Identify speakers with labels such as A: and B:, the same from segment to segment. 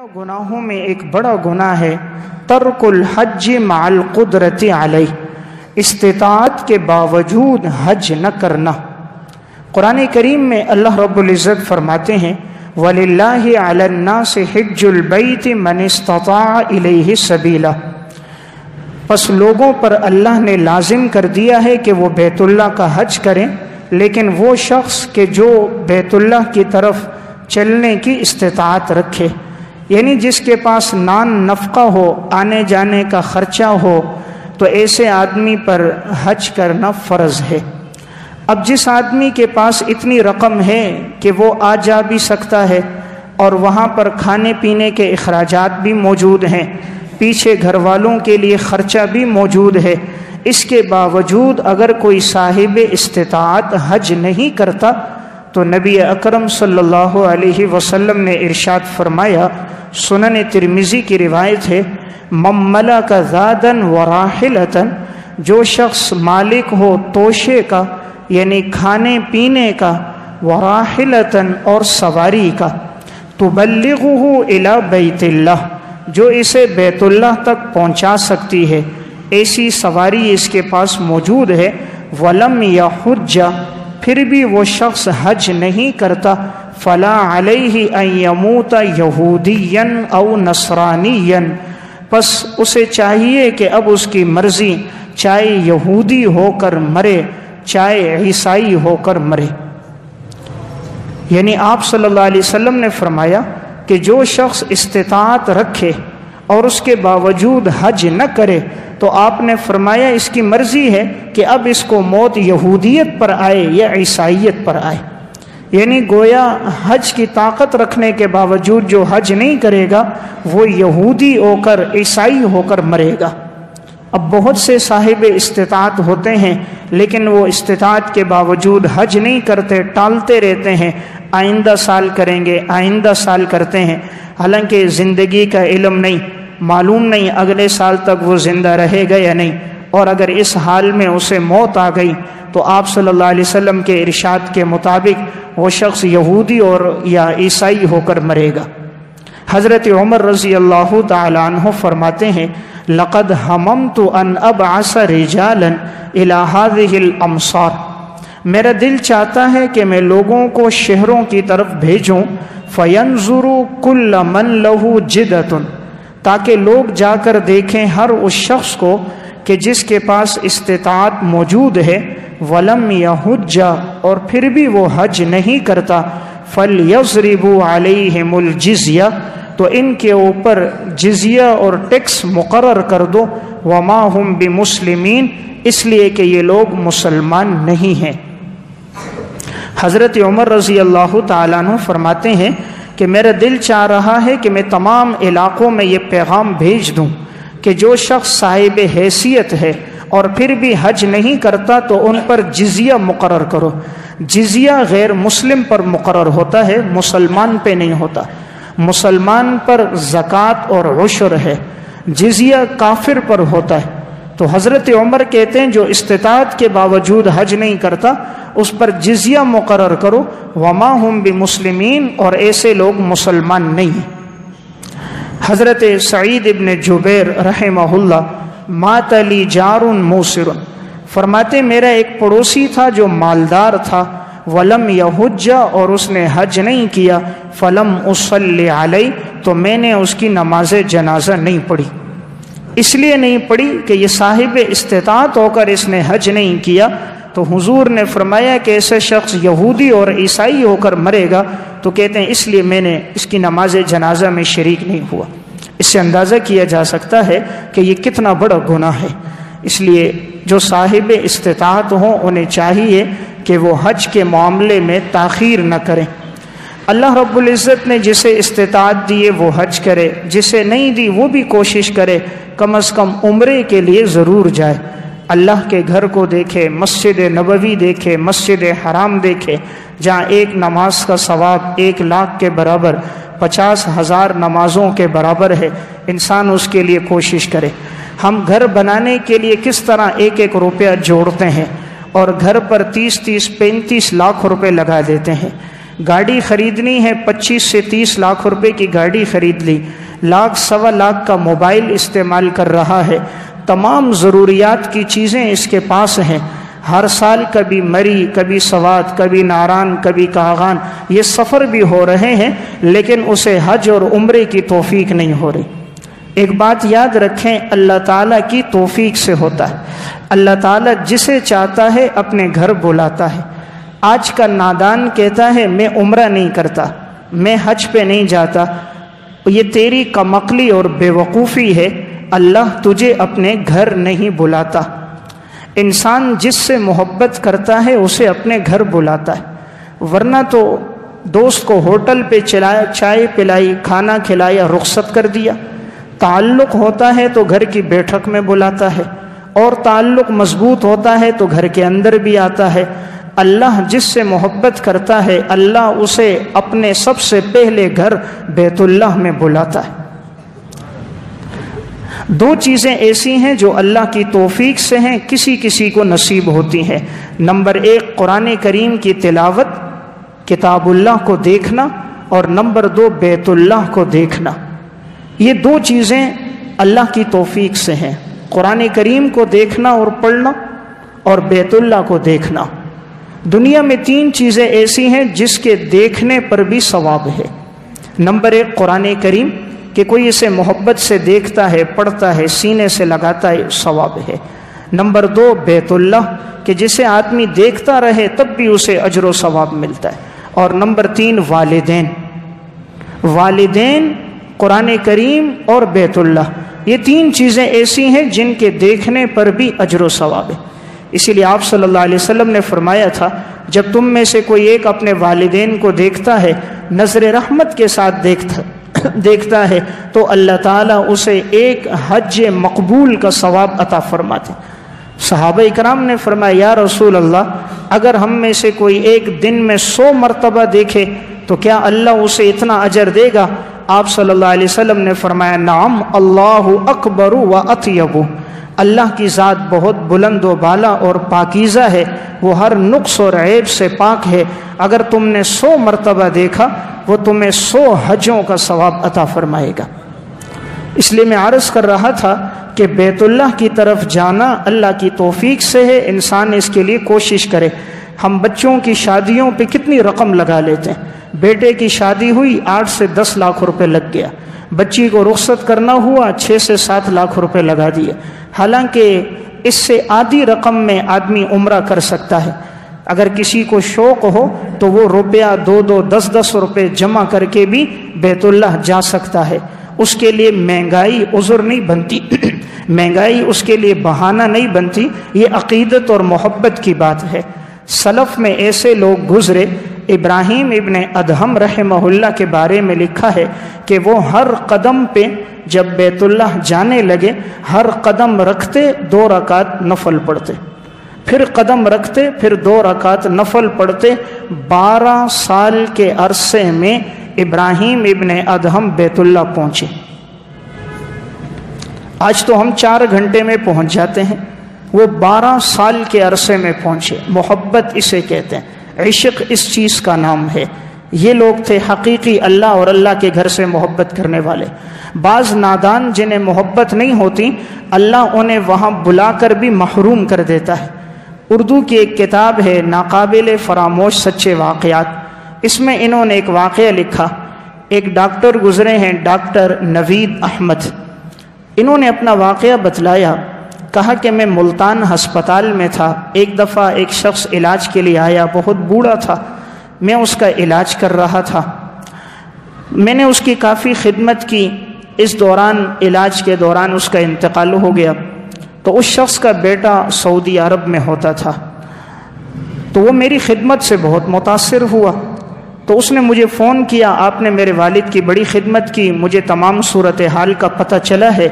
A: گناہوں میں ایک بڑا گناہ ہے ترک الحج مع القدرت علیہ، استطاعت کے باوجود حج نہ کرنا۔ قرآن کریم میں اللہ رب العزت فرماتے ہیں وَلِلَّهِ عَلَى النَّاسِ حِجُّ الْبَيْتِ مَنِ اسْتَطَاعَ إِلَيْهِ سَبِيلًا، پس لوگوں پر اللہ نے لازم کر دیا ہے کہ وہ بیت اللہ کا حج کریں، لیکن وہ شخص کہ جو بیت اللہ کی طرف چلنے کی استطاعت رکھے، یعنی جس کے پاس نفقہ ہو، آنے جانے کا خرچہ ہو، تو ایسے آدمی پر حج کرنا فرض ہے۔ اب جس آدمی کے پاس اتنی رقم ہے کہ وہ آ جا بھی سکتا ہے اور وہاں پر کھانے پینے کے اخراجات بھی موجود ہیں، پیچھے گھر والوں کے لیے خرچہ بھی موجود ہے، اس کے باوجود اگر کوئی صاحب استطاعت حج نہیں کرتا تو نبی اکرم صلی اللہ علیہ وسلم نے ارشاد فرمایا، سنن ترمذی کی روایت ہے، من ملک ذادا وراحلۃ، جو شخص مالک ہو توشے کا یعنی کھانے پینے کا، وراحلۃ اور سواری کا، تبلغہ الی بیت اللہ، جو اسے بیت اللہ تک پہنچا سکتی ہے، ایسی سواری اس کے پاس موجود ہے، ولم یحج، پھر بھی وہ شخص حج نہیں کرتا، فلا علیہ ان یموت یہودیا او نصرانیا، پس اسے چاہیے کہ اب اس کی مرضی چاہے یہودی ہو کر مرے چاہے عیسائی ہو کر مرے۔ یعنی آپ صلی اللہ علیہ وسلم نے فرمایا کہ جو شخص استطاعت رکھے اور اس کے باوجود حج نہ کرے تو آپ نے فرمایا اس کی مرضی ہے کہ اب اس کو موت یہودیت پر آئے یا عیسائیت پر آئے، یعنی گویا حج کی طاقت رکھنے کے باوجود جو حج نہیں کرے گا وہ یہودی ہو کر عیسائی ہو کر مرے گا۔ اب بہت سے صاحب استطاعت ہوتے ہیں لیکن وہ استطاعت کے باوجود حج نہیں کرتے، ٹالتے رہتے ہیں، آئندہ سال کریں گے، آئندہ سال کرتے ہیں، حالانکہ زندگی کا علم نہیں، معلوم نہیں اگلے سال تک وہ زندہ رہے گا یا نہیں، اور اگر اس حال میں اسے موت آ گئی تو آپ صلی اللہ علیہ وسلم کے ارشاد کے مطابق وہ شخص یہودی اور یا عیسائی ہو کر مرے گا۔ حضرت عمر رضی اللہ تعالی عنہ فرماتے ہیں لقد ہممت ان ابعث رجالا الى هذه الامصار، میرا دل چاہتا ہے کہ میں لوگوں کو شہروں کی طرف بھیجوں، فینظروا کل من له جدۃ، تاکہ لوگ جا کر دیکھیں ہر اس شخص کو کہ جس کے پاس استطاعت موجود ہے، ولم یحج، اور پھر بھی وہ حج نہیں کرتا، فلیضربوا علیہم الجزیہ، تو ان کے اوپر جزیہ اور ٹیکس مقرر کر دو، وما ہم بمسلمین، اس لیے کہ یہ لوگ مسلمان نہیں ہیں۔ حضرت عمر رضی اللہ تعالیٰ عنہ فرماتے ہیں کہ میرا دل چاہ رہا ہے کہ میں تمام علاقوں میں یہ پیغام بھیج دوں کہ جو شخص صاحب حیثیت ہے اور پھر بھی حج نہیں کرتا تو ان پر جزیہ مقرر کرو۔ جزیہ غیر مسلم پر مقرر ہوتا ہے، مسلمان پہ نہیں ہوتا، مسلمان پر زکوٰۃ اور عشر ہے، جزیہ کافر پر ہوتا ہے۔ تو حضرت عمر کہتے ہیں جو استطاعت کے باوجود حج نہیں کرتا اس پر جزیہ مقرر کرو، وما ہم بمسلمین، اور ایسے لوگ مسلمان نہیں ہیں۔ حضرت سعید ابن جبیر رحمہ اللہ مات لی جار موسر، فرماتے میرا ایک پڑوسی تھا جو مالدار تھا، ولم یحج، اور اس نے حج نہیں کیا، فلم اصلی علیہ، تو میں نے اس کی نماز جنازہ نہیں پڑھی، اس لیے نہیں پڑھی کہ یہ صاحب استطاعت ہو کر اس نے حج نہیں کیا، تو حضور نے فرمایا کہ ایسے شخص یہودی اور عیسائی ہو کر مرے گا، تو کہتے ہیں اس لیے میں نے اس کی نماز جنازہ میں شریک نہیں ہوا۔ اس سے اندازہ کیا جا سکتا ہے کہ یہ کتنا بڑا گناہ ہے۔ اس لیے جو صاحب استطاعت ہوں انہیں چاہیے کہ وہ حج کے معاملے میں تاخیر نہ کریں۔ اللہ رب العزت نے جسے استطاعت دی وہ حج کرے، جسے نہیں دی وہ بھی کوشش کرے، کم از کم عمرے کے لیے ضرور جائے، اللہ کے گھر کو دیکھے، مسجد نبوی دیکھے، مسجد حرام دیکھے، جہاں ایک نماز کا ثواب 1,00,000 کے برابر، 50,000 نمازوں کے برابر ہے، انسان اس کے لیے کوشش کرے۔ ہم گھر بنانے کے لیے کس طرح 1-1 روپیہ جوڑتے ہیں اور گھر پر 30-35 لاکھ روپے لگا دیتے ہیں، گاڑی خریدنی ہے 25 سے 30 لاکھ روپے کی گاڑی خرید لی، لاکھ سوا لاکھ کا موبائل استعمال کر رہا ہے، تمام ضروریات کی چیزیں اس کے پاس ہیں، ہر سال کبھی مری، کبھی سوات، کبھی ناران، کبھی کاغان، یہ سفر بھی ہو رہے ہیں، لیکن اسے حج اور عمرے کی توفیق نہیں ہو رہی۔ ایک بات یاد رکھیں، اللہ تعالیٰ کی توفیق سے ہوتا ہے۔ اللہ تعالیٰ جسے چاہتا ہے اپنے گھر بلاتا ہے۔ آج کا نادان کہتا ہے میں عمرہ نہیں کرتا، میں حج پہ نہیں جاتا، یہ تیری کمعقلی اور بے وقوفی ہے، اللہ تجھے اپنے گھر نہیں بلاتا۔ انسان جس سے محبت کرتا ہے اسے اپنے گھر بلاتا ہے، ورنہ تو دوست کو ہوٹل پہ چلایا، چائے پلائی، کھانا کھلایا، رخصت کر دیا۔ تعلق ہوتا ہے تو گھر کی بیٹھک میں بلاتا ہے، اور تعلق مضبوط ہوتا ہے تو گھر کے اندر بھی آتا ہے۔ اللہ جس سے محبت کرتا ہے اللہ اسے اپنے سب سے پہلے گھر بیت اللہ میں بلاتا ہے۔ دو چیزیں ایسی ہیں جو اللہ کی توفیق سے ہیں، کسی کسی کو نصیب ہوتی ہیں۔ نمبر 1 قرآن کریم کی تلاوت، کتاب اللہ کو دیکھنا، اور نمبر 2 بیت اللہ کو دیکھنا۔ یہ دو چیزیں اللہ کی توفیق سے ہیں، قرآن کریم کو دیکھنا اور پڑھنا، اور بیت اللہ کو دیکھنا۔ دنیا میں 3 چیزیں ایسی ہیں جس کے دیکھنے پر بھی ثواب ہے۔ نمبر 1 قرآن کریم، کہ کوئی اسے محبت سے دیکھتا ہے، پڑھتا ہے، سینے سے لگاتا ہے، ثواب ہے۔ نمبر 2 بیت اللہ، کہ جسے آدمی دیکھتا رہے تب بھی اسے اجر و ثواب ملتا ہے۔ اور نمبر 3 والدین، والدین، قرآن کریم اور بیت اللہ، یہ 3 چیزیں ایسی ہیں جن کے دیکھنے پر بھی اجر و ثواب ہے۔ اسی لیے آپ صلی اللہ علیہ وسلم نے فرمایا تھا، جب تم میں سے کوئی ایک اپنے والدین کو دیکھتا ہے، نظر رحمت کے ساتھ دیکھتا ہے تو اللہ تعالیٰ اسے ایک حج مقبول کا ثواب عطا فرماتے۔ صحابہ اکرام نے فرمایا یا رسول اللہ، اگر ہم میں سے کوئی ایک دن میں 100 مرتبہ دیکھے تو کیا اللہ اسے اتنا اجر دے گا؟ آپ صلی اللہ علیہ وسلم نے فرمایا نعم، اللہ اکبر و اطیب، اللہ کی ذات بہت بلند و بالا اور پاکیزہ ہے، وہ ہر نقص اور عیب سے پاک ہے، اگر تم نے 100 مرتبہ دیکھا وہ تمہیں 100 حجوں کا ثواب عطا فرمائے گا۔ اس لیے میں عرض کر رہا تھا کہ بیت اللہ کی طرف جانا اللہ کی توفیق سے ہے، انسان اس کے لیے کوشش کرے۔ ہم بچوں کی شادیوں پہ کتنی رقم لگا لیتے ہیں، بیٹے کی شادی ہوئی 8 سے 10 لاکھ روپے لگ گیا، بچی کو رخصت کرنا ہوا 6 سے 7 لاکھ روپے لگا دیے، حالانکہ اس سے آدھی رقم میں آدمی عمرہ کر سکتا ہے۔ اگر کسی کو شوق ہو تو وہ روپیہ 2 10 روپے جمع کر کے بھی بیت اللہ جا سکتا ہے۔ اس کے لیے مہنگائی عذر نہیں بنتی، مہنگائی اس کے لیے بہانہ نہیں بنتی، یہ عقیدت اور محبت کی بات ہے۔ سلف میں ایسے لوگ گزرے، ابراہیم ابن ادہم رحمہ اللہ کے بارے میں لکھا ہے کہ وہ ہر قدم پہ جب بیت اللہ جانے لگے، ہر قدم رکھتے 2 رکعت نفل پڑھتے، پھر قدم رکھتے، پھر 2 رکعت نفل پڑھتے۔ 12 سال کے عرصے میں ابراہیم ابن ادہم بیت اللہ پہنچے۔ آج تو ہم 4 گھنٹے میں پہنچ جاتے ہیں، وہ 12 سال کے عرصے میں پہنچے۔ محبت اسے کہتے ہیں، عشق اس چیز کا نام ہے۔ یہ لوگ تھے حقیقی اللہ اور اللہ کے گھر سے محبت کرنے والے۔ بعض نادان جنہیں محبت نہیں ہوتی، اللہ انہیں وہاں بلا کر بھی محروم کر دیتا ہے۔ اردو کی ایک کتاب ہے ناقابل فراموش سچے واقعات، اس میں انہوں نے ایک واقعہ لکھا۔ ایک ڈاکٹر گزرے ہیں، ڈاکٹر نوید احمد، انہوں نے اپنا واقعہ بتلایا، کہا کہ میں ملتان ہسپتال میں تھا، ایک دفعہ ایک شخص علاج کے لیے آیا، بہت بوڑھا تھا، میں اس کا علاج کر رہا تھا، میں نے اس کی کافی خدمت کی، اس دوران علاج کے دوران اس کا انتقال ہو گیا۔ تو اس شخص کا بیٹا سعودی عرب میں ہوتا تھا، تو وہ میری خدمت سے بہت متاثر ہوا، تو اس نے مجھے فون کیا، آپ نے میرے والد کی بڑی خدمت کی، مجھے تمام صورتحال کا پتہ چلا ہے،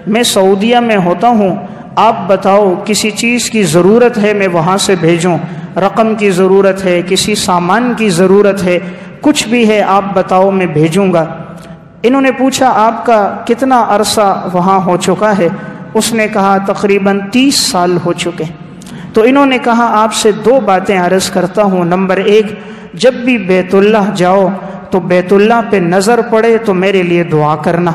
A: میں سعودیہ میں ہوتا ہوں، آپ بتاؤ کسی چیز کی ضرورت ہے میں وہاں سے بھیجوں، رقم کی ضرورت ہے، کسی سامان کی ضرورت ہے، کچھ بھی ہے آپ بتاؤ میں بھیجوں گا۔ انہوں نے پوچھا آپ کا کتنا عرصہ وہاں ہو چکا ہے؟ اس نے کہا تقریباً 30 سال ہو چکے۔ تو انہوں نے کہا آپ سے 2 باتیں عرض کرتا ہوں۔ نمبر 1، جب بھی بیت اللہ جاؤ تو بیت اللہ پہ نظر پڑے تو میرے لیے دعا کرنا،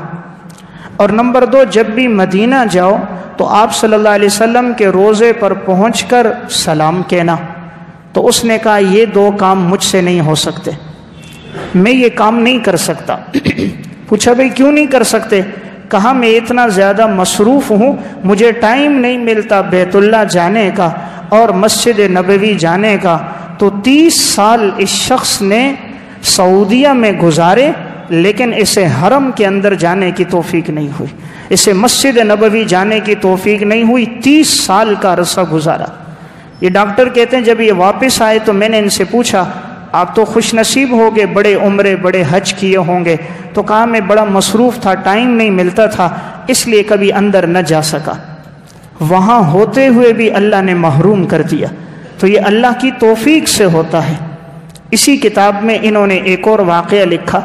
A: اور نمبر 2 جب بھی مدینہ جاؤ تو آپ صلی اللہ علیہ وسلم کے روضے پر پہنچ کر سلام کہنا۔ تو اس نے کہا یہ 2 کام مجھ سے نہیں ہو سکتے، میں یہ کام نہیں کر سکتا۔ پوچھا بھئی کیوں نہیں کر سکتے؟ کہا میں اتنا زیادہ مصروف ہوں، مجھے ٹائم نہیں ملتا بیت اللہ جانے کا اور مسجد نبوی جانے کا۔ تو 30 سال اس شخص نے سعودیہ میں گزارے، لیکن اسے حرم کے اندر جانے کی توفیق نہیں ہوئی، اسے مسجد نبوی جانے کی توفیق نہیں ہوئی، 30 سال کا عرصہ گزارا۔ یہ ڈاکٹر کہتے ہیں جب یہ واپس آئے تو میں نے ان سے پوچھا آپ تو خوش نصیب ہو گئے، بڑے عمرے بڑے حج کیے ہوں گے؟ تو کہا میں بڑا مصروف تھا، ٹائم نہیں ملتا تھا، اس لیے کبھی اندر نہ جا سکا۔ وہاں ہوتے ہوئے بھی اللہ نے محروم کر دیا۔ تو یہ اللہ کی توفیق سے ہوتا ہے۔ اسی کتاب میں انہوں نے ایک اور واقعہ لکھا،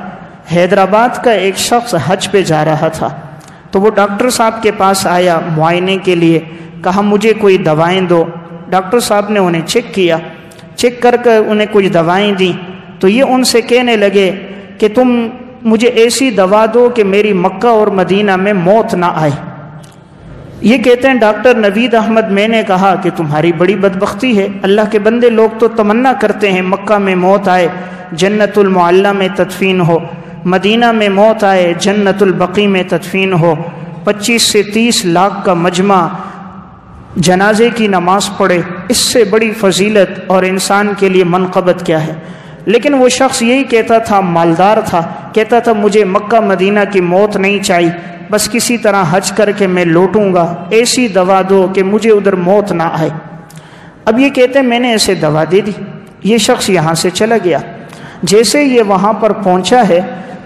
A: حیدرآباد کا ایک شخص حج پہ جا رہا تھا، تو وہ ڈاکٹر صاحب کے پاس آیا معائنے کے لیے، کہا مجھے کوئی دوائیں دو۔ ڈاکٹر صاحب نے انہیں چیک کیا، چیک کر کے انہیں کچھ دوائیں دیں، تو یہ ان سے کہنے لگے کہ تم مجھے ایسی دوا دو کہ میری مکہ اور مدینہ میں موت نہ آئے۔ یہ کہتے ہیں ڈاکٹر نوید احمد میں نے کہا کہ تمہاری بڑی بدبختی ہے، اللہ کے بندے لوگ تو تمنا کرتے ہیں مکہ میں موت آئے جنت المعلی میں تدفین ہو، مدینہ میں موت آئے جنت البقیع میں تدفین ہو، 25 سے 30 لاکھ کا مجمع جنازے کی نماز پڑھے، اس سے بڑی فضیلت اور انسان کے لیے منقبت کیا ہے؟ لیکن وہ شخص یہی کہتا تھا، مالدار تھا، کہتا تھا مجھے مکہ مدینہ کی موت نہیں چاہیے، بس کسی طرح حج کر کے میں لوٹوں گا، ایسی دوا دو کہ مجھے ادھر موت نہ آئے۔ اب یہ کہتے ہیں میں نے اسے دوا دے دی، یہ شخص یہاں سے چلا گیا۔ جیسے یہ وہاں پر پہنچا ہے،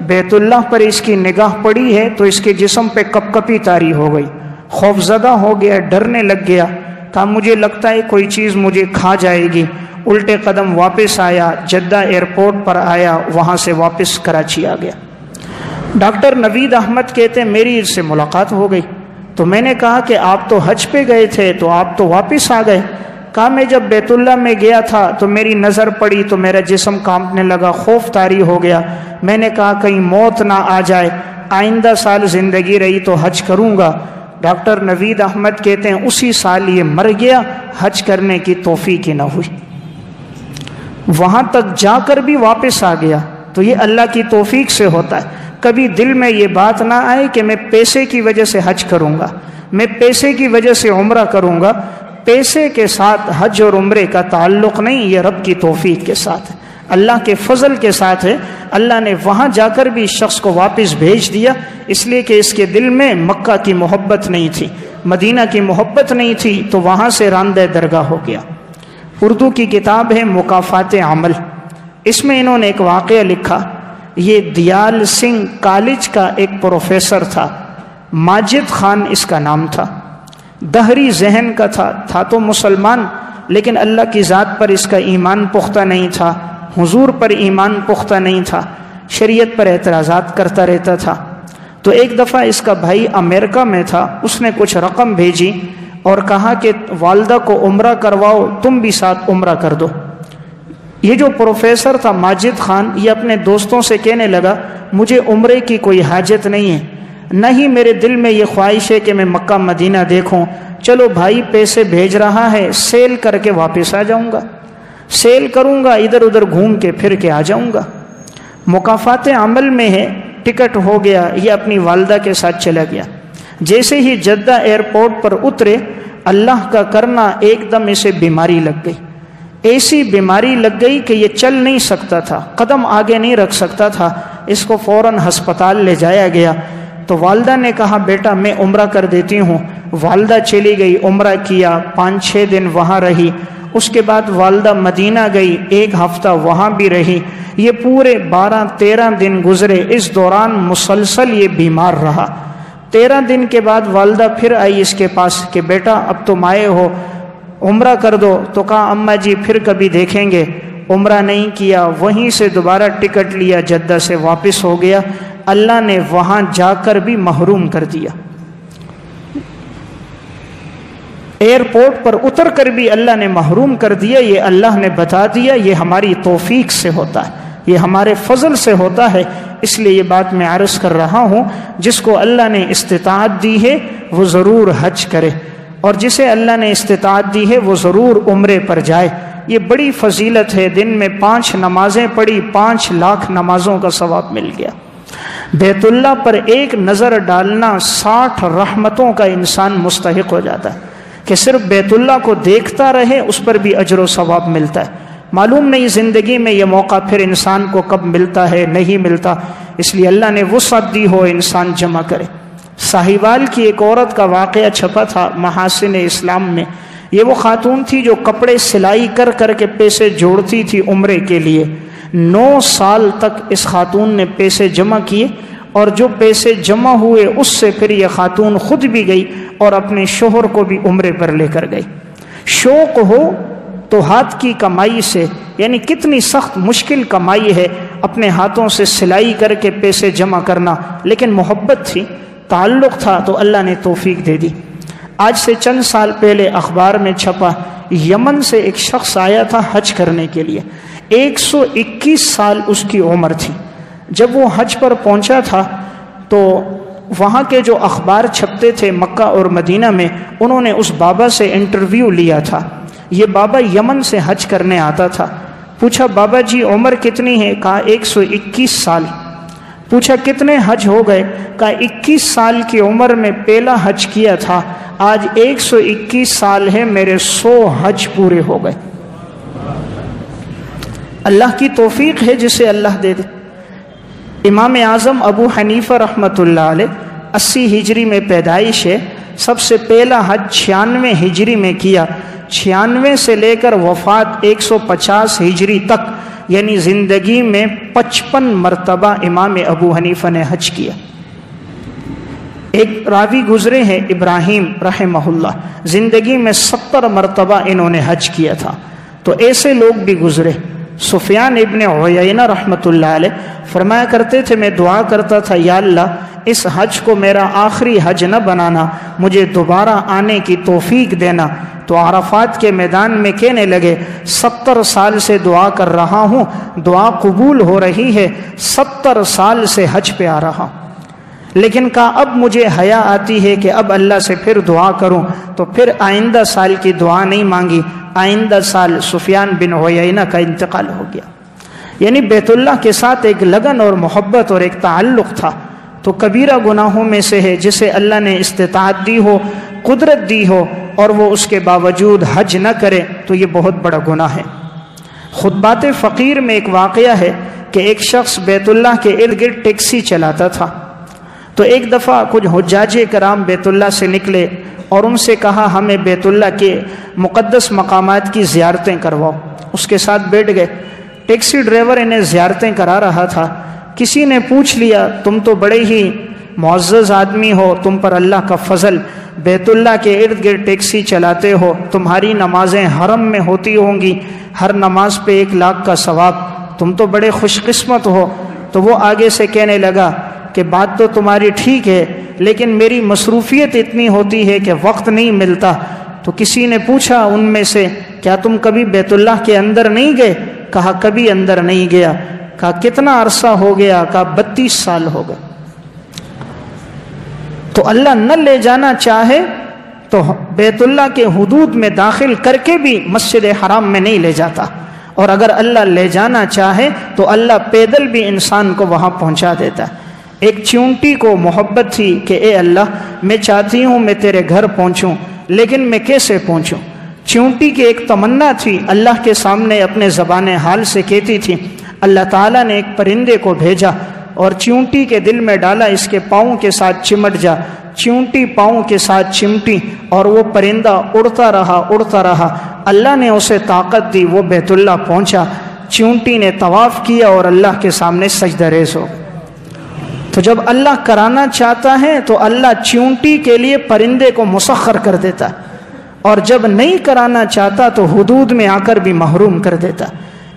A: بیت اللہ پر اس کی نگاہ پڑی ہے تو اس کے جسم پہ کپ کپی طاری ہو گئی، خوف زدہ ہو گیا، ڈرنے لگ گیا، کہا مجھے لگتا ہے کوئی چیز مجھے کھا جائے گی۔ الٹے قدم واپس آیا، جدہ ایئرپورٹ پر آیا، وہاں سے واپس کراچی آ گیا۔ ڈاکٹر نوید احمد کہتے ہیں میری اس سے ملاقات ہو گئی، تو میں نے کہا کہ آپ تو حج پہ گئے تھے تو آپ تو واپس آ گئے۔ کہا میں جب بیت اللہ میں گیا تھا تو میری نظر پڑی تو میرا جسم کانپنے لگا، خوف طاری ہو گیا، میں نے کہا کہیں موت نہ آ جائے، آئندہ سال زندگی رہی تو حج کروں گا۔ ڈاکٹر نوید احمد کہتے ہیں اسی سال یہ مر گیا، حج کرنے کی توفیق ہی نہ ہوئی، وہاں تک جا کر بھی واپس آ گیا۔ تو یہ اللہ کی توفیق سے ہوتا ہے۔ کبھی دل میں یہ بات نہ آئے کہ میں پیسے کی وجہ سے حج کروں گا، میں پیسے کی وجہ سے عمرہ کروں گا۔ پیسے کے ساتھ حج اور عمرے کا تعلق نہیں، یہ رب کی توفیق کے ساتھ ہے، اللہ کے فضل کے ساتھ ہے۔ اللہ نے وہاں جا کر بھی اس شخص کو واپس بھیج دیا، اس لیے کہ اس کے دل میں مکہ کی محبت نہیں تھی، مدینہ کی محبت نہیں تھی، تو وہاں سے راندہ درگاہ ہو گیا۔ اردو کی کتاب ہے مکافات عمل، اس میں انہوں نے ایک واقعہ لکھا۔ یہ دیال سنگھ کالج کا ایک پروفیسر تھا، ماجد خان اس کا نام تھا، دہری ذہن کا تھا تو مسلمان، لیکن اللہ کی ذات پر اس کا ایمان پختہ نہیں تھا، حضور پر ایمان پختہ نہیں تھا، شریعت پر اعتراضات کرتا رہتا تھا۔ تو ایک دفعہ اس کا بھائی امریکہ میں تھا، اس نے کچھ رقم بھیجی اور کہا کہ والدہ کو عمرہ کرواؤ، تم بھی ساتھ عمرہ کر دو۔ یہ جو پروفیسر تھا ماجد خان، یہ اپنے دوستوں سے کہنے لگا مجھے عمرے کی کوئی حاجت نہیں ہے، نہ ہی میرے دل میں یہ خواہش ہے کہ میں مکہ مدینہ دیکھوں، چلو بھائی پیسے بھیج رہا ہے، سیل کر کے واپس آ جاؤں گا، سیل کروں گا، ادھر ادھر گھوم کے پھر کے آ جاؤں گا۔ مکافات عمل میں ہے، ٹکٹ ہو گیا، یہ اپنی والدہ کے ساتھ چلا گیا۔ جیسے ہی جدہ ایئرپورٹ پر اترے، اللہ کا کرنا ایک دم اسے بیماری لگ گئی، ایسی بیماری لگ گئی کہ یہ چل نہیں سکتا تھا، قدم آگے نہیں رکھ سکتا تھا، اس کو فوراً ہسپتال لے جایا گیا۔ تو والدہ نے کہا بیٹا میں عمرہ کر دیتی ہوں۔ والدہ چلی گئی، عمرہ کیا، 5-6 دن وہاں رہی، اس کے بعد والدہ مدینہ گئی، 1 ہفتہ وہاں بھی رہی، یہ پورے 12-13 دن گزرے، اس دوران مسلسل یہ بیمار رہا۔ 13 دن کے بعد والدہ پھر آئی اس کے پاس کہ بیٹا اب تم آئے ہو، عمرہ کر دو۔ تو کہا اماں جی پھر کبھی دیکھیں گے۔ عمرہ نہیں کیا، وہیں سے دوبارہ ٹکٹ لیا، جدہ سے واپس ہو گیا۔ اللہ نے وہاں جا کر بھی محروم کر دیا۔ ایئرپورٹ پر اتر کر بھی اللہ نے محروم کر دیا، یہ اللہ نے بتا دیا، یہ ہماری توفیق سے ہوتا ہے، یہ ہمارے فضل سے ہوتا ہے۔ اس لیے یہ بات میں عرض کر رہا ہوں، جس کو اللہ نے استطاعت دی ہے وہ ضرور حج کرے، اور جسے اللہ نے استطاعت دی ہے وہ ضرور عمرے پر جائے۔ یہ بڑی فضیلت ہے، دن میں 5 نمازیں پڑھی 5 لاکھ نمازوں کا ثواب مل گیا۔ بیت اللہ پر ایک نظر ڈالنا 60 رحمتوں کا انسان مستحق ہو جاتا ہے، کہ صرف بیت اللہ کو دیکھتا رہے اس پر بھی اجر و ثواب ملتا ہے۔ معلوم نہیں زندگی میں یہ موقع پھر انسان کو کب ملتا ہے، نہیں ملتا، اس لیے اللہ نے وسعت دی ہو انسان جمع کرے۔ ساہیوال کی ایک عورت کا واقعہ چھپا تھا محاسن اسلام میں۔ یہ وہ خاتون تھی جو کپڑے سلائی کر کر کے پیسے جوڑتی تھی عمرے کے لیے۔ 9 سال تک اس خاتون نے پیسے جمع کیے، اور جو پیسے جمع ہوئے اس سے پھر یہ خاتون خود بھی گئی اور اپنے شوہر کو بھی عمرے پر لے کر گئی۔ شوق ہو تو ہاتھ کی کمائی سے، یعنی کتنی سخت مشکل کمائی ہے اپنے ہاتھوں سے سلائی کر کے پیسے جمع کرنا، لیکن محبت تھی، تعلق تھا تو اللہ نے توفیق دے دی۔ آج سے چند سال پہلے اخبار میں چھپا، یمن سے ایک شخص آیا تھا حج کرنے کے لیے، 121 سال اس کی عمر تھی۔ جب وہ حج پر پہنچا تھا تو وہاں کے جو اخبار چھپتے تھے مکہ اور مدینہ میں، انہوں نے اس بابا سے انٹرویو لیا تھا۔ یہ بابا یمن سے حج کرنے آتا تھا۔ پوچھا بابا جی عمر کتنی ہے؟ کہا 121 سال۔ پوچھا کتنے حج ہو گئے؟ کہا 21 سال کی عمر میں پہلا حج کیا تھا، آج 121 سال ہے، میرے 100 حج پورے ہو گئے۔ اللہ کی توفیق ہے جسے اللہ دے دے۔ امام اعظم ابو حنیفہ رحمۃ اللہ علیہ 80 ہجری میں پیدائش ہے، سب سے پہلا حج 96 ہجری میں کیا۔ 96 سے لے کر وفات 150 ہجری تک، یعنی زندگی میں 55 مرتبہ امام ابو حنیفہ نے حج کیا۔ ایک راوی گزرے ہیں ابراہیم رحمہ اللہ، زندگی میں 70 مرتبہ انہوں نے حج کیا تھا۔ تو ایسے لوگ بھی گزرے۔ سفیان ابن عیینہ رحمۃ اللہ علیہ فرمایا کرتے تھے، میں دعا کرتا تھا یا اللہ اس حج کو میرا آخری حج نہ بنانا، مجھے دوبارہ آنے کی توفیق دینا۔ تو عرفات کے میدان میں کہنے لگے 70 سال سے دعا کر رہا ہوں، دعا قبول ہو رہی ہے، 70 سال سے حج پہ آ رہا ہوں، لیکن کہا اب مجھے حیا آتی ہے کہ اب اللہ سے پھر دعا کروں، تو پھر آئندہ سال کی دعا نہیں مانگی۔ آئندہ سال سفیان بن عیینہ کا انتقال ہو گیا۔ یعنی بیت اللہ کے ساتھ ایک لگن اور محبت اور ایک تعلق تھا۔ تو کبیرہ گناہوں میں سے ہے جسے اللہ نے استطاعت دی ہو، قدرت دی ہو، اور وہ اس کے باوجود حج نہ کرے تو یہ بہت بڑا گناہ ہے۔ خطبات فقیر میں ایک واقعہ ہے کہ ایک شخص بیت اللہ کے ارد گرد ٹیکسی چلاتا تھا۔ تو ایک دفعہ کچھ حجاج کرام بیت اللہ سے نکلے اور ان سے کہا ہمیں بیت اللہ کے مقدس مقامات کی زیارتیں کرواؤ۔ اس کے ساتھ بیٹھ گئے۔ ٹیکسی ڈرائیور انہیں زیارتیں کرا رہا تھا۔ کسی نے پوچھ لیا تم تو بڑے ہی معزز آدمی ہو، تم پر اللہ کا فضل، بیت اللہ کے ارد گرد ٹیکسی چلاتے ہو، تمہاری نمازیں حرم میں ہوتی ہوں گی، ہر نماز پہ 1 لاکھ کا ثواب، تم تو بڑے خوش قسمت ہو۔ تو وہ آگے سے کہنے لگا کہ بات تو تمہاری ٹھیک ہے، لیکن میری مصروفیت اتنی ہوتی ہے کہ وقت نہیں ملتا۔ تو کسی نے پوچھا ان میں سے کیا تم کبھی بیت اللہ کے اندر نہیں گئے؟ کہا کبھی اندر نہیں گیا۔ کہا کتنا عرصہ ہو گیا؟ کہا 32 سال ہو گئے۔ تو اللہ نہ لے جانا چاہے تو بیت اللہ کے حدود میں داخل کر کے بھی مسجد حرام میں نہیں لے جاتا، اور اگر اللہ لے جانا چاہے تو اللہ پیدل بھی انسان کو وہاں پہنچا دیتا ہے۔ ایک چونٹی کو محبت تھی کہ اے اللہ میں چاہتی ہوں میں تیرے گھر پہنچوں، لیکن میں کیسے پہنچوں؟ چونٹی کی ایک تمنا تھی، اللہ کے سامنے اپنے زبان حال سے کہتی تھی۔ اللہ تعالیٰ نے ایک پرندے کو بھیجا اور چونٹی کے دل میں ڈالا، اس کے پاؤں کے ساتھ چمٹ جا۔ چونٹی پاؤں کے ساتھ چمٹی اور وہ پرندہ اڑتا رہا اڑتا رہا۔ اللہ نے اسے طاقت دی، وہ بیت اللہ پہنچا۔ چونٹی نے طواف کیا اور اللہ کے سامنے سجدہ ریز ہو۔ تو جب اللہ کرانا چاہتا ہے تو اللہ چونٹی کے لیے پرندے کو مسخر کر دیتا، اور جب نہیں کرانا چاہتا تو حدود میں آ کر بھی محروم کر دیتا۔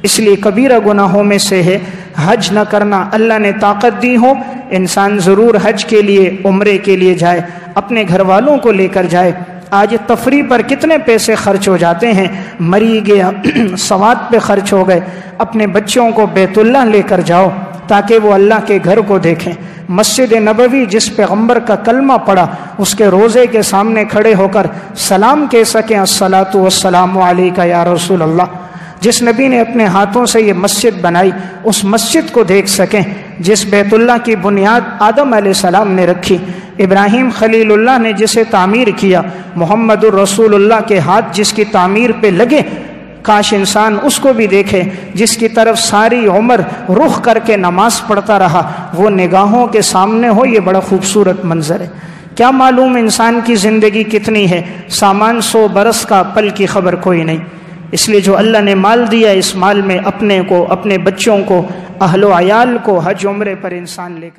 A: اس لیے کبیرہ گناہوں میں سے ہے حج نہ کرنا۔ اللہ نے طاقت دی ہو انسان ضرور حج کے لیے، عمرے کے لیے جائے، اپنے گھر والوں کو لے کر جائے۔ آج تفریح پر کتنے پیسے خرچ ہو جاتے ہیں، مری گیا سواد پہ خرچ ہو گئے۔ اپنے بچوں کو بیت اللہ لے کر جاؤ تاکہ وہ اللہ کے گھر کو دیکھیں۔ مسجد نبوی جس پیغمبر کا کلمہ پڑھا اس کے روزے کے سامنے کھڑے ہو کر سلام کہہ سکیں، الصلاۃ والسلام علیک یا رسول اللہ۔ جس نبی نے اپنے ہاتھوں سے یہ مسجد بنائی اس مسجد کو دیکھ سکیں۔ جس بیت اللہ کی بنیاد آدم علیہ السلام نے رکھی، ابراہیم خلیل اللہ نے جسے تعمیر کیا، محمد الرسول اللہ کے ہاتھ جس کی تعمیر پہ لگے، کاش انسان اس کو بھی دیکھے جس کی طرف ساری عمر رخ کر کے نماز پڑھتا رہا، وہ نگاہوں کے سامنے ہو۔ یہ بڑا خوبصورت منظر ہے۔ کیا معلوم انسان کی زندگی کتنی ہے، سامان 100 برس کا، پل کی خبر کوئی نہیں۔ اس لیے جو اللہ نے مال دیا، اس مال میں اپنے کو، اپنے بچوں کو، اہل و عیال کو حج عمرے پر انسان لے کر